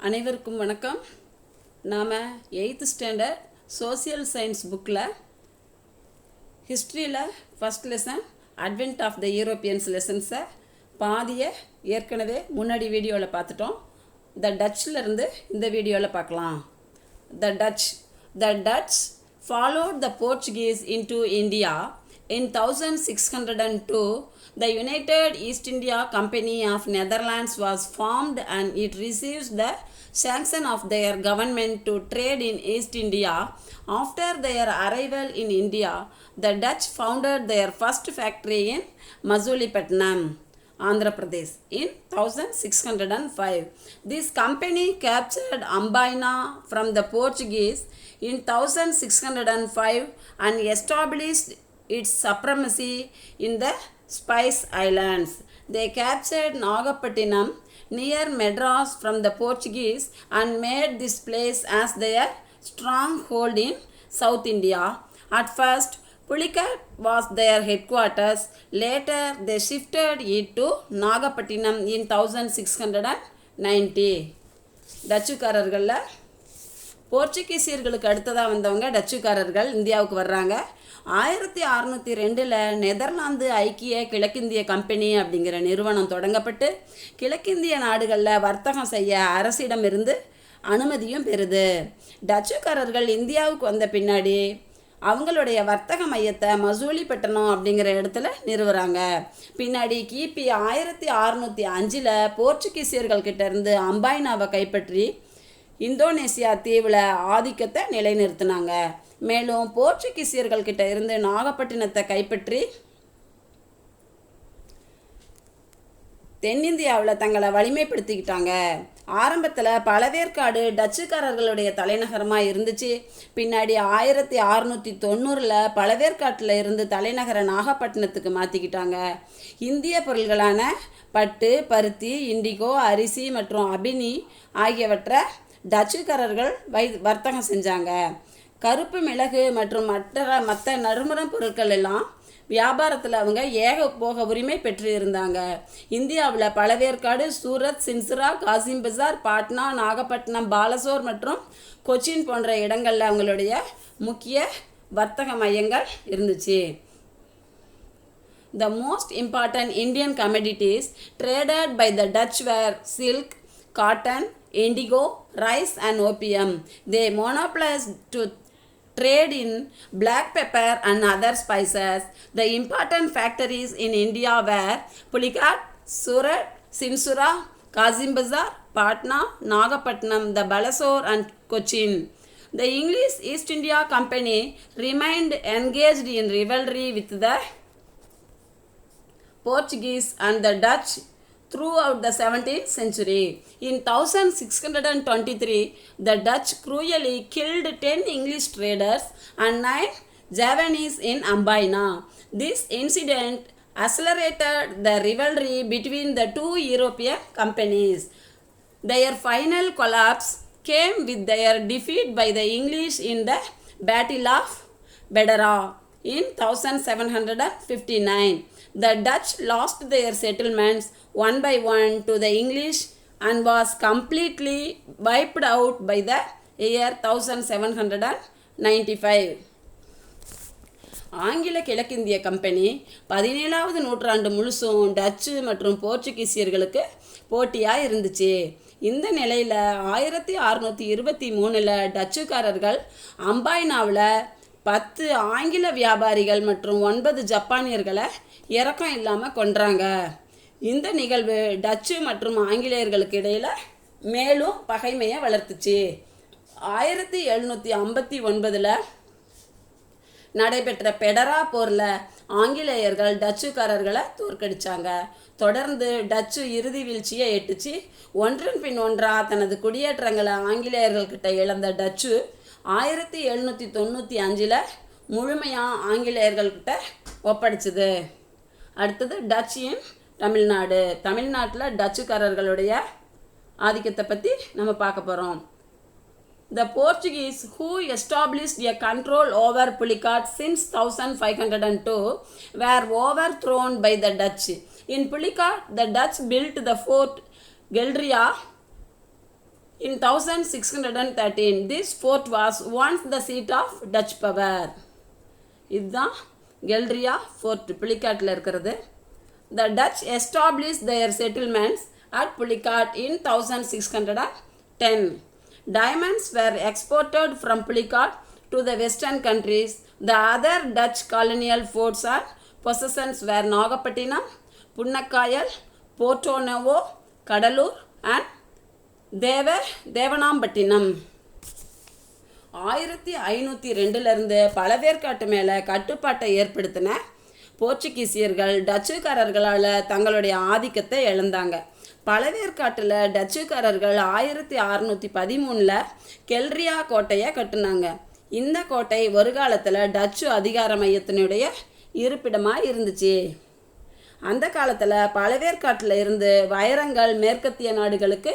அனைவருக்கும் வணக்கம். நாம் 8th ஸ்டாண்டர்ட் சோசியல் சயின்ஸ் புக்கில் ஹிஸ்ட்ரியில் first lesson advent of the Europeans லெசன்ஸை பாதியை ஏற்கனவே முன்னாடி வீடியோவில் பார்த்துட்டோம். த டச்சில் இந்த வீடியோவில் பார்க்கலாம். The touch followed the Portuguese into India in 1602. The United East India Company of Netherlands was formed and it received the sanction of their government to trade in East India. After their arrival in India, the Dutch founded their first factory in Mazulipatnam, Andhra Pradesh in 1605. This company captured Ambaina from the Portuguese in 1605 and established its supremacy in the Spice Islands. They captured Nagapattinam near Madras from the Portuguese and made this place as their stronghold in South India. At first, Pulicat was their headquarters. Later, they shifted it to Nagapattinam in 1690. டச்சுக்காரர்களில் போர்ச்சுகீசியர்களுக்கு அடுத்ததாக வந்தவங்க டச்சுக்காரர்கள் இந்தியாவுக்கு வர்றாங்க. 1602 Netherlands ஐக்கிய கிழக்கிந்திய company அப்படிங்கிற நிறுவனம் தொடங்கப்பட்டு கிழக்கிந்திய நாடுகளில் வர்த்தகம் செய்ய அரசிடமிருந்து அனுமதியும் பெறுது. டச்சுக்காரர்கள் இந்தியாவுக்கு வந்த பின்னாடி அவங்களுடைய வர்த்தக மையத்தை மசூலிப்பட்டினம் அப்படிங்கிற இடத்துல நிறுவுறாங்க. பின்னாடி கிபி 1605 போர்ச்சுகீசியர்கள்கிட்ட இருந்து அம்பாய்னாவை கைப்பற்றி இந்தோனேசியா தீவில் ஆதிக்கத்தை நிலைநிறுத்தினாங்க. மேலும் போர்ச்சுகீசியர்கள்கிட்ட இருந்து நாகப்பட்டினத்தை கைப்பற்றி தென்னிந்தியாவில் தங்களை வலிமைப்படுத்திக்கிட்டாங்க. ஆரம்பத்தில் பழவேற்காடு டச்சுக்காரர்களுடைய தலைநகரமாக இருந்துச்சு. பின்னாடி 1690 பழவேற்காட்டில் இருந்து தலைநகரை நாகப்பட்டினத்துக்கு மாற்றிக்கிட்டாங்க. இந்திய பொருள்களான பட்டு, பருத்தி, இண்டிகோ, அரிசி மற்றும் அபினி ஆகியவற்றை டச்சுக்காரர்கள் வர்த்தகம் செஞ்சாங்க. கருப்பு மிளகு மற்றும் மற்ற நறுமணப் பொருட்கள் எல்லாம் வியாபாரத்தில் அவங்க ஏகபோக உரிமை பெற்று இருந்தாங்க. இந்தியாவில் பழவேற்காடு, சூரத், சின்சுரா, காசிம் பஜார், பாட்னா, நாகப்பட்டினம், பாலசோர் மற்றும் கொச்சின் போன்ற இடங்களில் அவங்களுடைய முக்கிய வர்த்தக மையங்கள் இருந்துச்சு. The most important Indian commodities traded by the Dutch were silk, cotton, indigo, rice and opium. They monopolized to trade in black pepper and other spices. The important factories in India were Pulicat, Surat, Sinsura, Kazim Bazar, Patna, Nagapattinam, the Balasore and Cochin. The English East India Company remained engaged in rivalry with the Portuguese and the Dutch throughout the 17th century. In 1623, the Dutch cruelly killed 10 English traders and 9 Javanese in Ambaina. This incident accelerated the rivalry between the two European companies. Their final collapse came with their defeat by the English in the Battle of Bedera in 1759. The Dutch lost their settlements one by one to the English and was completely wiped out by the year 1795. ஆங்கில கிழக்கிந்திய company 17வது நூற்றாண்டு முழுசும் Dutch மற்றும் போர்ச்சுகீசியர்களுக்கு போட்டியாக இருந்துச்சு. இந்த நிலையில் 1623 டச்சுக்காரர்கள் அம்பாய்னாவில் 10 ஆங்கில வியாபாரிகள் மற்றும் 9 ஜப்பானியர்களை இறக்கம் இல்லாமல் கொன்றாங்க. இந்த நிகழ்வு டச்சு மற்றும் ஆங்கிலேயர்களுக்கு இடையில் மேலும் பகைமையை வளர்த்துச்சு. 1759 நடைபெற்ற பெடரா போரில் ஆங்கிலேயர்கள் டச்சுக்காரர்களை தோற்கடித்தாங்க. தொடர்ந்து டச்சு இறுதி வீழ்ச்சியை எட்டுச்சு. ஒன்றன் பின் ஒன்றாக தனது குடியேற்றங்களை ஆங்கிலேயர்கள்கிட்ட இழந்த டச்சு 1795 முழுமையாக ஆங்கிலேயர்கள்கிட்ட ஒப்படைச்சிது. அடுத்தது டச் இன் தமிழ்நாடு. தமிழ்நாட்டில் டச்சுக்காரர்களுடைய ஆதிக்கத்தை பற்றி நம்ம பார்க்க போகிறோம். The Portuguese, who established a control over Pulicat since 1502, were overthrown by the Dutch. In Pulicat, the Dutch built the fort Geldria In 1613, this fort was once the seat of Dutch power. இதுதான் கெல்ட்ரியா fort புலிக்காட்டில் இருக்கிறது. The Dutch established their settlements at Pulicat in 1610. Diamonds were exported from Pulicat to the western countries. The other Dutch colonial forts and possessions were Nagapattinam, Punnakayal, Porto Novo, Kadalur and Devanampattinam. 1502 பழவேற்காட்டு மேலே கட்டுப்பாட்டை ஏற்படுத்தின போர்ச்சுகீசியர்கள் டச்சுக்காரர்களால் தங்களுடைய ஆதிக்கத்தை இழந்தாங்க. பழவேற்காட்டில் டச்சுக்காரர்கள் 1613 கெல்ட்ரியா கோட்டையை கட்டினாங்க. இந்த கோட்டை ஒரு காலத்தில் டச்சு அதிகார மையத்தினுடைய இருப்பிடமாக இருந்துச்சு. அந்த காலத்தில் பழவேற்காட்டில் இருந்து வைரங்கள் மேற்கத்திய நாடுகளுக்கு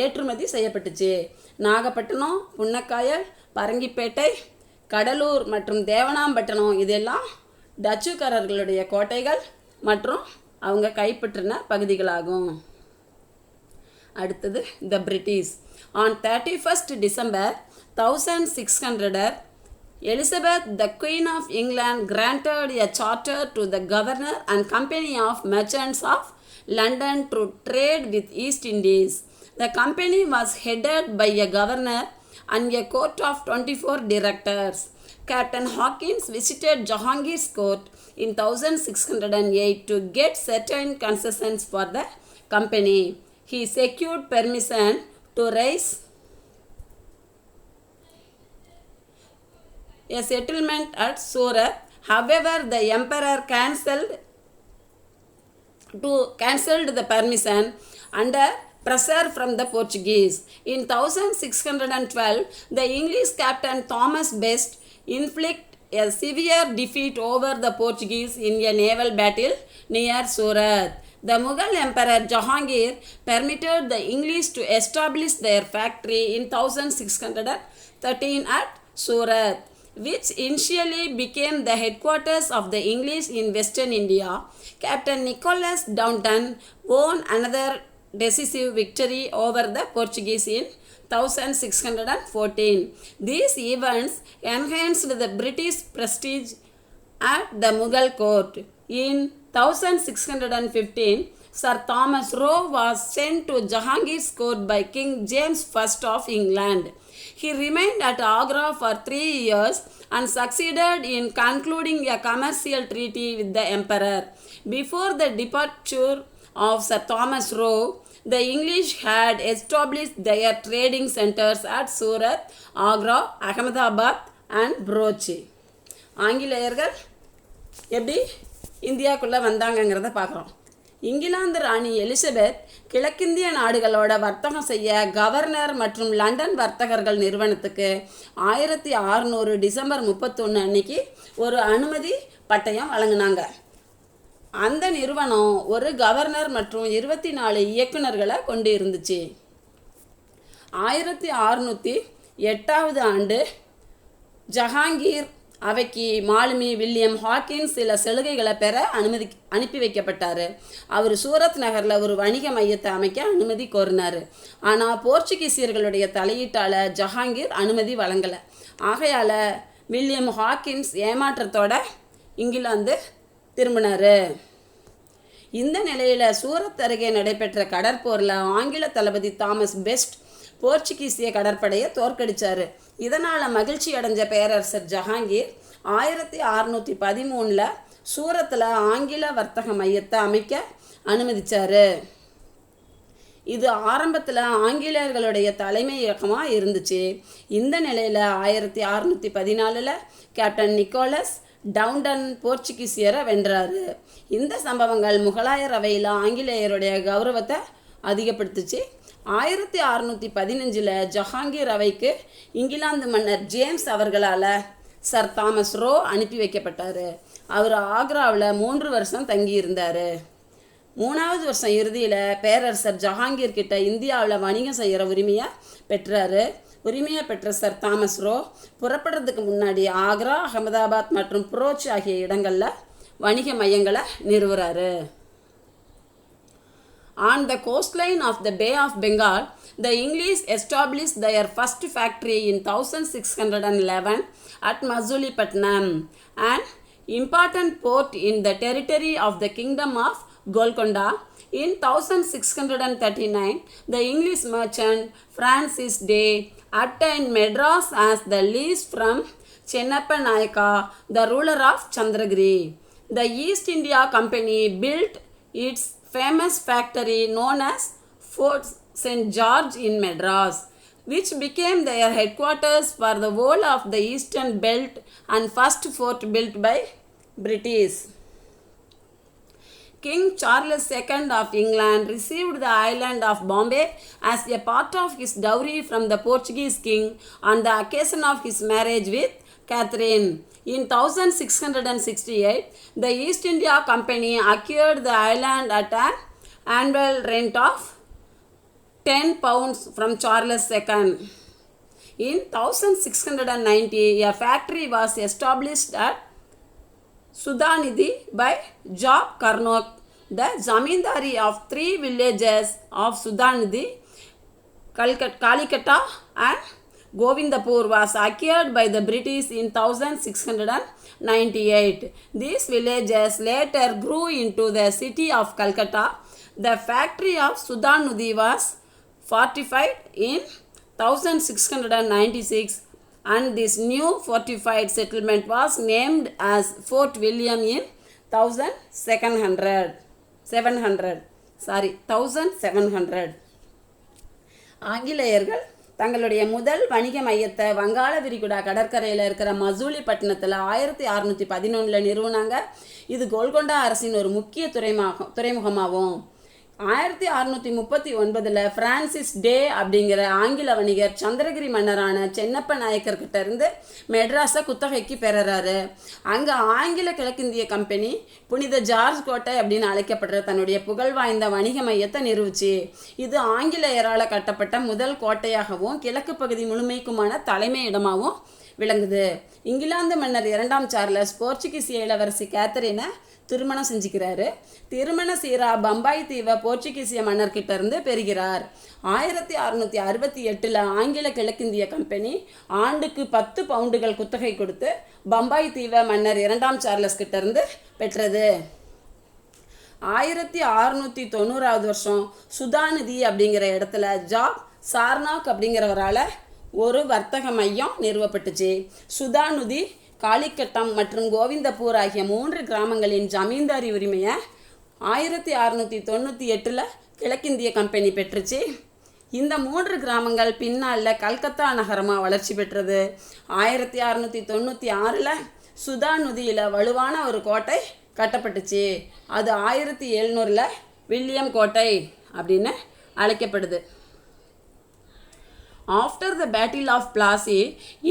ஏற்றுமதி செய்யப்பட்டுச்சு. நாகப்பட்டினம், புன்னக்காயல், பரங்கிப்பேட்டை, கடலூர் மற்றும் தேவனாம்பட்டினம் இதெல்லாம் டச்சுக்காரர்களுடைய கோட்டைகள் மற்றும் அவங்க கைப்பற்றின பகுதிகளாகும். அடுத்தது த British. On 31st December 1600, Elizabeth, the Queen of England, granted a charter to the Governor and Company of Merchants of London to trade with East Indies. The company was headed by a governor and a court of 24 directors. Captain Hawkins visited Jahangir's court in 1608 to get certain concessions for the company. He secured permission to raise a settlement at Surat. However, the emperor cancelled the permission under pressure from the Portuguese. In 1612, the English captain Thomas Best inflicted a severe defeat over the Portuguese in a naval battle near Surat. The Mughal Emperor Jahangir permitted the English to establish their factory in 1613 at Surat, which initially became the headquarters of the English in Western India. Captain Nicholas Downton won another decisive victory over the Portuguese in 1614. These events enhanced the British prestige at the Mughal court. In 1615, Sir Thomas Roe was sent to Jahangir's court by King James I of England. He remained at Agra for 3 years and succeeded in concluding a commercial treaty with the emperor. Before the departure of Sir Thomas Roe, the English had established their trading centers at Surat, Agra, Ahmedabad and Broch. ஆங்கிலேயர்கள் எப்படி இந்தியாவுக்குள்ளே வந்தாங்கங்கிறத பார்க்குறோம். இங்கிலாந்து ராணி Elizabeth கிழக்கிந்திய நாடுகளோட வர்த்தகம் செய்ய governor மற்றும் London வர்த்தகர்கள் நிறுவனத்துக்கு 1600 டிசம்பர் 31 அன்னைக்கு ஒரு அனுமதி பட்டயம் வழங்கினாங்க. அந்த நிறுவனம் ஒரு கவர்னர் மற்றும் 24 இயக்குநர்களை கொண்டு இருந்துச்சு. 1608 ஆண்டு ஜஹாங்கீர் அவைக்கு மாலுமி வில்லியம் ஹாக்கின்ஸ் சில சலுகைகளை பெற அனுப்பி வைக்கப்பட்டார். அவர் சூரத் நகரில் ஒரு வணிக மையத்தை அமைக்க அனுமதி கோரினார். ஆனால் போர்ச்சுகீசியர்களுடைய தலையீட்டால் ஜஹாங்கீர் அனுமதி வழங்கலை. ஆகையால் வில்லியம் ஹாக்கின்ஸ் ஏமாற்றத்தோட இங்கிலாந்து திரும்பினார். இந்த நிலையில் சூரத் அருகே நடைபெற்ற கடற்போரில் ஆங்கில தளபதி தாமஸ் பெஸ்ட் போர்ச்சுகீசிய கடற்படையை தோற்கடித்தார். இதனால் மகிழ்ச்சி அடைஞ்ச பேரரசர் ஜஹாங்கீர் 1613 சூரத்தில் ஆங்கில வர்த்தக மையத்தை அமைக்க அனுமதித்தார். இது ஆரம்பத்தில் ஆங்கிலேயர்களுடைய தலைமையகமாக இருந்துச்சு. இந்த நிலையில் 1614 கேப்டன் நிக்கோலஸ் டவுண்டன் போர்ச்சுகீசியரை வென்றார். இந்த சம்பவங்கள் முகலாயர் அவையில் ஆங்கிலேயருடைய கௌரவத்தை அதிகப்படுத்துச்சு. 1615 ஜஹாங்கீர் அவைக்கு இங்கிலாந்து மன்னர் ஜேம்ஸ் அவர்களால் சர் தாமஸ் ரோ அனுப்பி வைக்கப்பட்டார். அவர் ஆக்ராவில் 3 வருஷம் தங்கியிருந்தார். 3வது வருஷம் இறுதியில் பேரரசர் ஜஹாங்கீர் கிட்ட இந்தியாவில் வணிகம் செய்கிற உரிமையை பெற்ற சர் தாமஸ் ரோ புறப்படுறதுக்கு முன்னாடி ஆக்ரா, அகமதாபாத் மற்றும் புரோச் ஆகிய இடங்களில் வணிக மையங்களை நிறுவுறாரு. On the coastline of the Bay of Bengal, the English established their first factory in 1611 at Mazulipatnam, an important port in the territory of the Kingdom of Golconda. In 1639, the English merchant Francis Day obtained Madras as the lease from Chennappa Nayaka, the ruler of Chandragiri. The East India Company built its famous factory known as Fort St. George in Madras, which became their headquarters for the whole of the eastern belt and first fort built by British. King Charles II of England received the island of Bombay as a part of his dowry from the Portuguese king on the occasion of his marriage with Catherine. In 1668, the East India Company acquired the island at an annual rent of £10 from Charles II. In 1690, a factory was established at Sudhanidhi by Job Carnock. The zamindari of 3 villages of Sudhanidhi, Kalikata and Govindapur was acquired by the British in 1698. These villages later grew into the city of Calcutta. The factory of Sudhanidhi was fortified in 1696, and this new fortified settlement was named as Fort William in 1700. ஆங்கிலேயர்கள் தங்களுடைய முதல் வணிக மையத்தை வங்காள விரிகுடா கடற்கரையில் இருக்கிற மசூலிப்பட்டினத்தில் 1611 நிறுவனாங்க. இது கோல்கொண்டா அரசின் ஒரு முக்கிய துறைமுகமாகும். 1639 பிரான்சிஸ் டே அப்படிங்கிற ஆங்கில வணிகர் சந்திரகிரி மன்னரான சென்னப்ப நாயக்கர்கிட்ட இருந்து மெட்ராஸை குத்தகைக்கு பெறுறாரு. அங்கே ஆங்கில கிழக்கிந்திய கம்பெனி புனித ஜார்ஜ் கோட்டை அப்படின்னு அழைக்கப்படுற தன்னுடைய புகழ் வாய்ந்த வணிக மையத்தை நிறுவுச்சு. இது ஆங்கிலேயரால் கட்டப்பட்ட முதல் கோட்டையாகவும் கிழக்கு பகுதி முழுமைக்குமான தலைமை இடமாகவும் விளங்குது. இங்கிலாந்து மன்னர் 2ஆம் சார்லஸ் போர்ச்சுகீசிய இளவரசி கேத்தரினை திருமணம் செஞ்சுக்கிறாரு. திருமண சீரா பம்பாய் தீவை போர்ச்சுகீசிய மன்னர்கிட்ட இருந்து பெறுகிறார். 1668 ஆங்கில கிழக்கிந்திய கம்பெனி ஆண்டுக்கு 10 பவுண்டுகள் குத்தகை கொடுத்து பம்பாய் தீவை மன்னர் 2ஆம் சார்லஸ் கிட்ட இருந்து பெற்றது. 1690 வருஷம் சுதாநிதி அப்படிங்கிற இடத்துல ஜாப் சார்னாக் அப்படிங்கிறவரால் ஒரு வர்த்தக மையம் நிறுவப்பட்டுச்சு. சுதாநிதி காளிக்கட்டம் மற்றும் கோவிந்தப்பூர் ஆகிய 3 கிராமங்களின் ஜமீன்தாரி உரிமையை 1698 கிழக்கிந்திய கம்பெனி பெற்றுச்சு. இந்த 3 கிராமங்கள் பின்னால் கல்கத்தா நகரமாக வளர்ச்சி பெற்றது. 1696 சுதாநதியில் வலுவான ஒரு கோட்டை கட்டப்பட்டுச்சு. அது 1700 வில்லியம் கோட்டை அப்படின்னு அழைக்கப்படுது. After the Battle of Plassey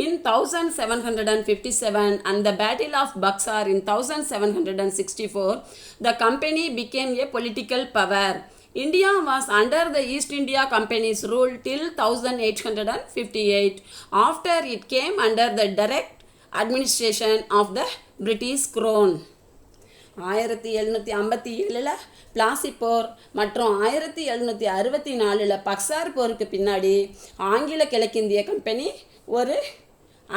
in 1757 and the Battle of Buxar in 1764, the company became a political power. India was under the East India Company's rule till 1858. After it came under the direct administration of the British Crown. 1757 Plassey போர் மற்றும் 1764 பக்சார் போருக்கு பின்னாடி ஆங்கில கிழக்கிந்திய company ஒரு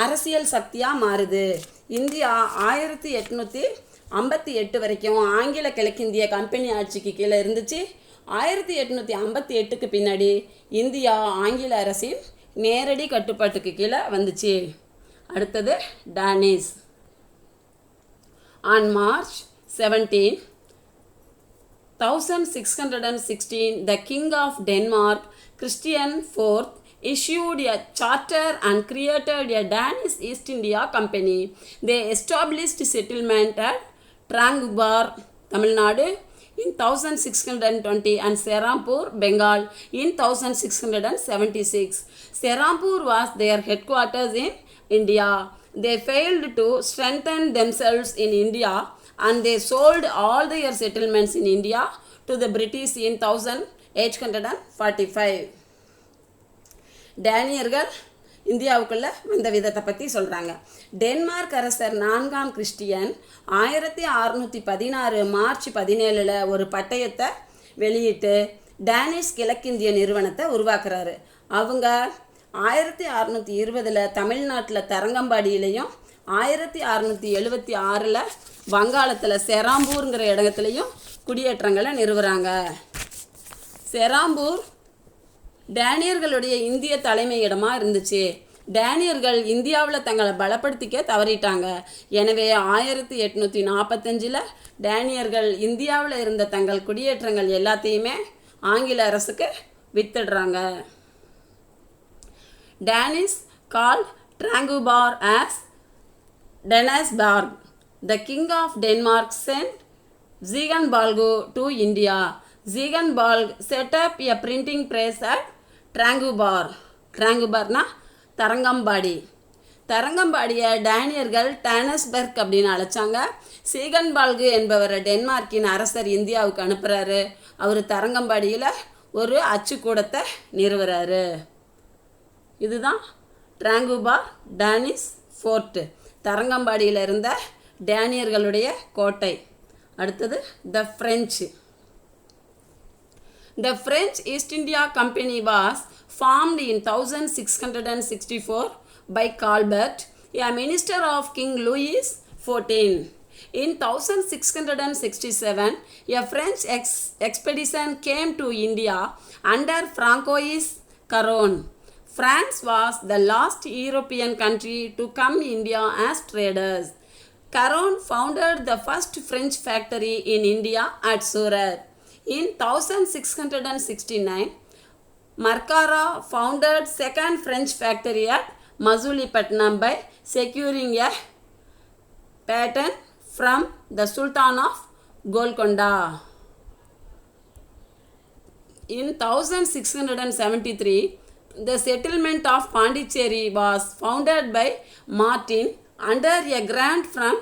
அரசியல் சக்தியாக மாறுது. India 1858 வரைக்கும் ஆங்கில கிழக்கிந்திய கம்பெனி ஆட்சிக்கு கீழே இருந்துச்சு. 1858க்கு பின்னாடி இந்தியா ஆங்கில அரசின் நேரடி கட்டுப்பாட்டுக்கு கீழே வந்துச்சு. அடுத்தது டானிஸ். On March 17, 1616, the King of Denmark, Christian IV, issued a charter and created a Danish East India Company. They established settlement at Trangubar, Tamil Nadu in 1620 and Serampur, Bengal in 1676. Serampur was their headquarters in India. They failed to strengthen themselves in India and they sold all their settlements in India to the British in 1845. டேனியர்கள் இந்தியாவுக்குள்ள வந்த விதத்தை பற்றி சொல்கிறாங்க. Denmark அரசர் 4ஆம் Christian 1616 March 17 ஒரு பட்டயத்தை வெளியிட்டு Danish கிழக்கிந்திய நிறுவனத்தை உருவாக்குறாரு. அவங்க 1620 தமிழ்நாட்டில் தரங்கம்பாடியிலையும் 1676 வங்காளத்தில் செராம்பூருங்கிற இடத்துலையும் குடியேற்றங்களை நிறுவுறாங்க. செராம்பூர் டேனியர்களுடைய இந்திய தலைமையிடமாக இருந்துச்சு. டேனியர்கள் இந்தியாவில் தங்களை பலப்படுத்திக்க தவறிட்டாங்க. எனவே 1845 டேனியர்கள் இந்தியாவில் இருந்த தங்கள் குடியேற்றங்கள் எல்லாத்தையுமே ஆங்கில அரசுக்கு வித்துடுறாங்க. Danish called Tranquebar as Dennisbarg. The king of Denmark sent Ziegenbalg to India. Ziegenbalg set up a printing press at Trangubar. Trangubarனா தரங்கம்பாடி. தரங்கம்பாடியை டேனியர்கள் டானஸ்பர்க் அப்படின்னு அழைச்சாங்க. சீகன்பால்கு என்பவரை டென்மார்க்கின் அரசர் இந்தியாவுக்கு அனுப்புகிறாரு. அவர் தரங்கம்பாடியில் ஒரு அச்சுக்கூடத்தை நிறுவுறாரு. இதுதான் ட்ராங்குபார் டேனிஷ் ஃபோர்ட்டு, தரங்கம்பாடியில் இருந்த டேனியர்களுடைய கோட்டை. அடுத்தது த French. The French East India Company was formed in 1664 by Colbert, a minister of King Louis XIV. In 1667, a French expedition came to India under Francois Caron. France was the last European country to come India as traders. Caron founded the first French factory in India at Surat. In 1669, Markara founded second French factory at Mazulipatnam by securing a patent from the Sultan of Golconda. In 1673, the settlement of Pondicherry was founded by Martin under a grant from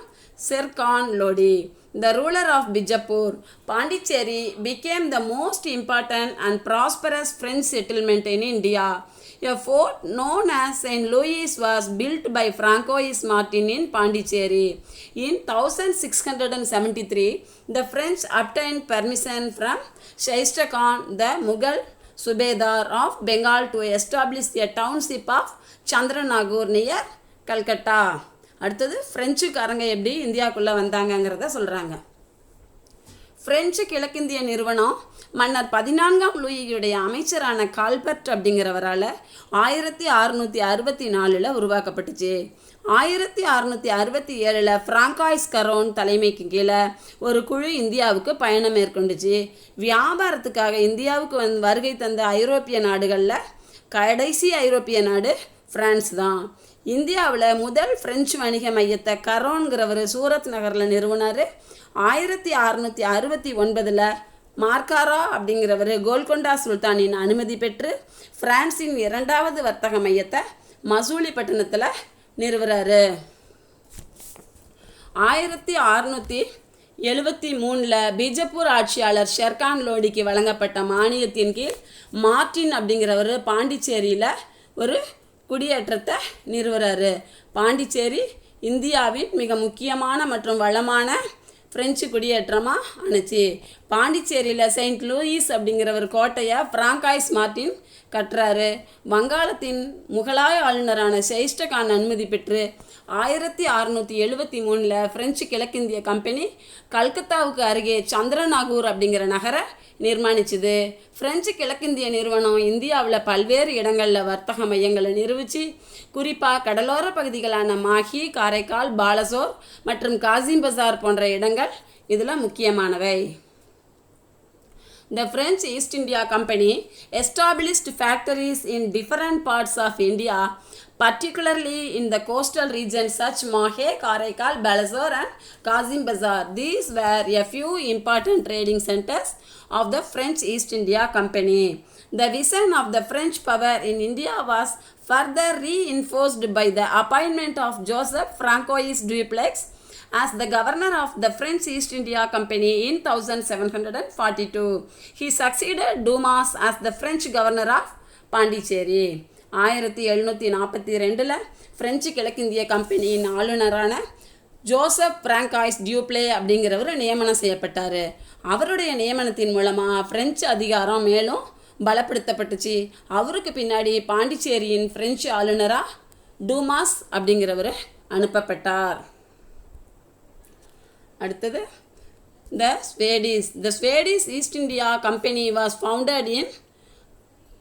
Sir Khan Lodi, the ruler of Bijapur. Pondicherry became the most important and prosperous French settlement in India. A fort known as St. Louis was built by Francois Martin in Pondicherry. In 1673, the French obtained permission from Shaista Khan, the Mughal Subedar of Bengal, to establish a township of Chandranagur near Calcutta. அடுத்தது ஃப்ரெஞ்சுக்காரங்க எப்படி இந்தியாவுக்குள்ளே வந்தாங்கங்கிறத சொல்கிறாங்க. French கிழக்கிந்திய நிறுவனம் மன்னர் 14ஆம் லூயியுடைய அமைச்சரான Colbert அப்படிங்கிறவரால் 1664 உருவாக்கப்பட்டுச்சு. 1667 ஃப்ராங்காய்ஸ் கரோன் தலைமைக்கு கீழே ஒரு குழு இந்தியாவுக்கு பயணம் மேற்கொண்டுச்சு. வியாபாரத்துக்காக இந்தியாவுக்கு வருகை தந்த ஐரோப்பிய நாடுகளில் கடைசி ஐரோப்பிய நாடு பிரான்ஸ் தான். இந்தியாவில் முதல் பிரெஞ்சு வணிக மையத்தை கரோன்கிறவர் சூரத் நகரில் நிறுவனார். 1669 மார்காரா அப்படிங்கிறவர் கோல்கொண்டா சுல்தானின் அனுமதி பெற்று பிரான்சின் இரண்டாவது வர்த்தக மையத்தை மசூலிப்பட்டினத்தில் நிறுவுறாரு. 1673 பீஜப்பூர் ஆட்சியாளர் ஷெர்கான் லோடிக்கு வழங்கப்பட்ட மானியத்தின் கீழ் மார்டின் அப்படிங்கிறவர் பாண்டிச்சேரியில் ஒரு குடியேற்றத்தை நிறுவுறாரு. பாண்டிச்சேரி இந்தியாவின் மிக முக்கியமான மற்றும் வளமான பிரெஞ்சு குடியேற்றமாக ஆணுச்சு. பாண்டிச்சேரியில் செயின்ட் லூயிஸ் அப்படிங்கிற ஒரு கோட்டையை ஃப்ராங்காய்ஸ் மார்டின் கட்டுறாரு. வங்காளத்தின் முகலாய ஆளுநரான ஷெயிஸ்டகான் அனுமதி பெற்று 1673 பிரெஞ்சு கிழக்கிந்திய கம்பெனி கல்கத்தாவுக்கு அருகே சந்திரநாகூர் அப்படிங்கிற நகரை நிர்மாணிச்சுது. பிரெஞ்சு கிழக்கிந்திய நிறுவனம் இந்தியாவில் பல்வேறு இடங்களில் வர்த்தக மையங்களை நிறுவிச்சு. குறிப்பாக கடலோர பகுதிகளான மாஹி, காரைக்கால், பாலசோர் மற்றும் காசிம் பஜார் போன்ற இடங்கள் இதில் முக்கியமானவை. The French East India Company established factories in different parts of India, particularly in the coastal regions such Mahe, Karaikal, Balasore and Kazim Bazar. These were a few important trading centers of the French East India Company. The vision of the French power in India was further reinforced by the appointment of Joseph Francois Dupleix as the governor of the French East India Company in 1742. He succeeded Dumas as the French governor of Pondicherry. 1742 French கிழக்கிந்திய கம்பெனியின் ஆளுநரான Joseph François Dupleix அப்படிங்கிறவர் நியமனம் செய்யப்பட்டார். அவருடைய நியமனத்தின் மூலமாக French அதிகாரம் மேலும் பலப்படுத்தப்பட்டுச்சு. அவருக்கு பின்னாடி பாண்டிச்சேரியின் பிரெஞ்சு ஆளுநராக டூமாஸ் அப்படிங்கிறவர் அனுப்பப்பட்டார். அடுத்தது The Swedish East India Company was founded in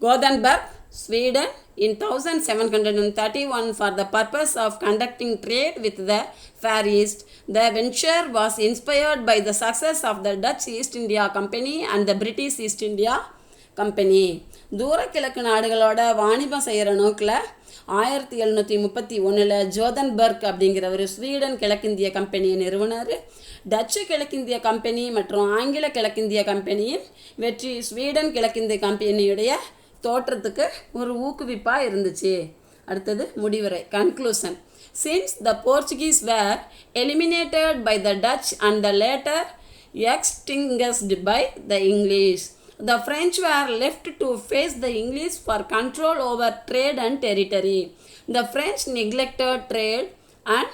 Gothenburg, Sweden in 1731 for the purpose of conducting trade with the Far East. The venture was inspired by the success of the Dutch East India Company and the British East India Company. தூர கிழக்கு நாடுகளோட வாணிபம் செய்கிற நோக்கில் 1731 ஜோதன்பர்க் அப்படிங்கிறவர் Sweden கிழக்கிந்திய கம்பெனியை நிறுவனர். டச்சு கிழக்கிந்திய கம்பெனி மற்றும் ஆங்கில கிழக்கிந்திய கம்பெனியின் வெற்றி ஸ்வீடன் கிழக்கிந்திய கம்பெனியுடைய தோற்றத்துக்கு ஒரு ஊக்குவிப்பாக இருந்துச்சு. அடுத்தது முடிவுரை, conclusion. Since the Portuguese were eliminated by the Dutch and the later extinguished by the English, the French were left to face the English for control over trade and territory. The French neglected trade and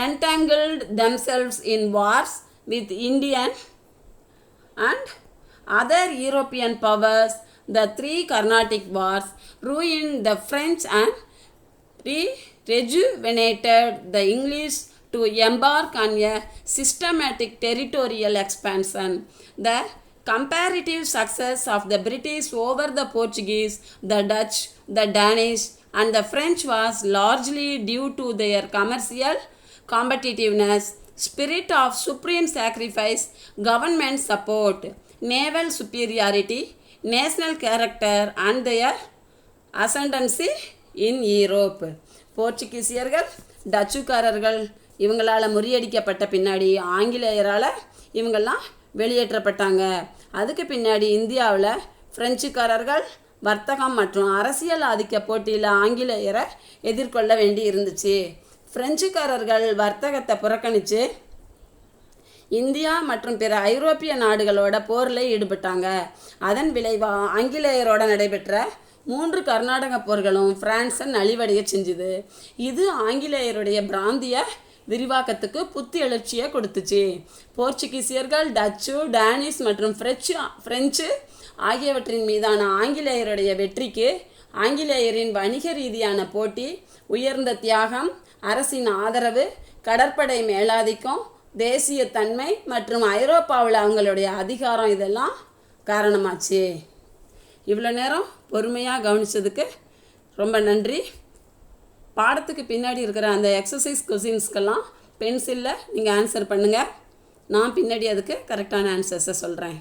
entangled themselves in wars with Indian and other European powers. The three Carnatic Wars ruined the French and rejuvenated the English to embark on a systematic territorial expansion. The comparative success of the British over the Portuguese, the Dutch, the Danish, and the French was largely due to their commercial competitiveness, spirit of supreme sacrifice, government support, naval superiority, national character, and their ascendancy in Europe. போர்ச்சுகீசியர்கள் டச்சுக்காரர்கள் இவங்களால் முறியடிக்கப்பட்ட பின்னாடி ஆங்கிலேயரால் இவங்கெல்லாம் வெளியேற்றப்பட்டாங்க. அதுக்கு பின்னாடி இந்தியாவில் பிரெஞ்சுக்காரர்கள் வர்த்தகம் மற்றும் அரசியல் ஆதிக்க போட்டியில் ஆங்கிலேயரை எதிர்கொள்ள வேண்டி இருந்துச்சு. பிரெஞ்சுக்காரர்கள் வர்த்தகத்தை புறக்கணித்து இந்தியா மற்றும் பிற ஐரோப்பிய நாடுகளோட போரில் ஈடுபட்டாங்க. அதன் விளைவாக ஆங்கிலேயரோட நடைபெற்ற 3 கர்நாடக போர்களும் பிரான்ஸை நலிவடைய செஞ்சுது. இது ஆங்கிலேயருடைய பிராந்திய விரிவாக்கத்துக்கு புத்து எழுச்சியை கொடுத்துச்சு. போர்ச்சுகீசியர்கள் டச்சு, டானிஷ் மற்றும் பிரெஞ்சு ஆகியவற்றின் மீதான ஆங்கிலேயருடைய வெற்றிக்கு ஆங்கிலேயரின் வணிக ரீதியான போட்டி, உயர்ந்த தியாகம், அரசின் ஆதரவு, கடற்படை மேலாதிக்கம், தேசிய தன்மை மற்றும் ஐரோப்பாவில் அவங்களுடைய அதிகாரம் இதெல்லாம் காரணமாச்சு. இவ்வளோ நேரம் பொறுமையாக கவனித்ததுக்கு ரொம்ப நன்றி. பாடத்துக்கு பின்னாடி இருக்கிற அந்த எக்ஸசைஸ் கொஸ்டின்ஸ்க்கெல்லாம் பென்சிலில் நீங்கள் ஆன்சர் பண்ணுங்கள். நான் பின்னாடி அதுக்கு கரெக்டான ஆன்சர்ஸை சொல்கிறேன்.